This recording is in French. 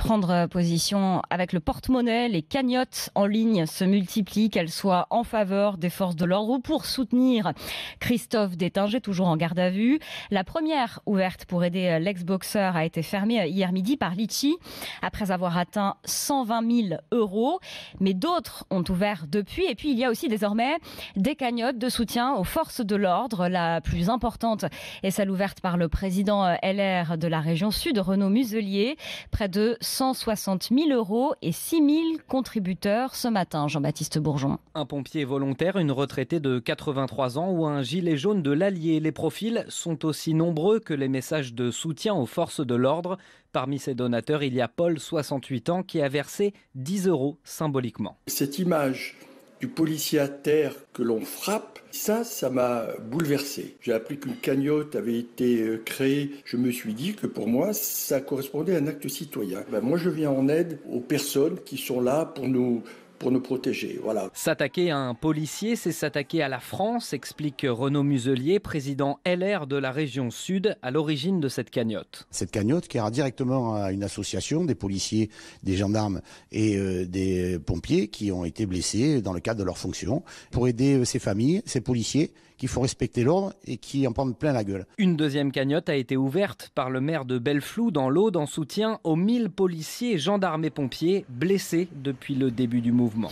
prendre position avec le porte-monnaie. Les cagnottes en ligne se multiplient, qu'elles soient en faveur des forces de l'ordre ou pour soutenir Christophe Détinger, toujours en garde à vue. La première ouverte pour aider l'ex-boxeur a été fermée hier midi par Litchi après avoir atteint 120 000 €. Mais d'autres ont ouvert depuis. Et puis il y a aussi désormais des cagnottes de soutien aux forces de l'ordre. La plus importante est celle ouverte par le président LR de la région Sud, Renaud Muselier. Près de 160 000 € et 6 000 contributeurs ce matin. Jean-Baptiste Bourgeon. Un pompier volontaire, une retraitée de 83 ans ou un gilet jaune de l'Allier. Les profils sont aussi nombreux que les messages de soutien aux forces de l'ordre. Parmi ces donateurs, il y a Paul, 68 ans, qui a versé 10 € symboliquement. Cette image du policier à terre que l'on frappe, ça m'a bouleversé. J'ai appris qu'une cagnotte avait été créée. Je me suis dit que pour moi, ça correspondait à un acte citoyen. Moi, je viens en aide aux personnes qui sont là pour nous protéger. Voilà. S'attaquer à un policier, c'est s'attaquer à la France, explique Renaud Muselier, président LR de la région Sud, à l'origine de cette cagnotte. Cette cagnotte qui ira directement à une association des policiers, des gendarmes et des pompiers qui ont été blessés dans le cadre de leurs fonctions pour aider ces familles, ces policiers qu'il faut respecter l'ordre et qui en prennent plein la gueule. Une deuxième cagnotte a été ouverte par le maire de Belleflou dans l'Aude en soutien aux 1000 policiers, gendarmes et pompiers blessés depuis le début du mouvement.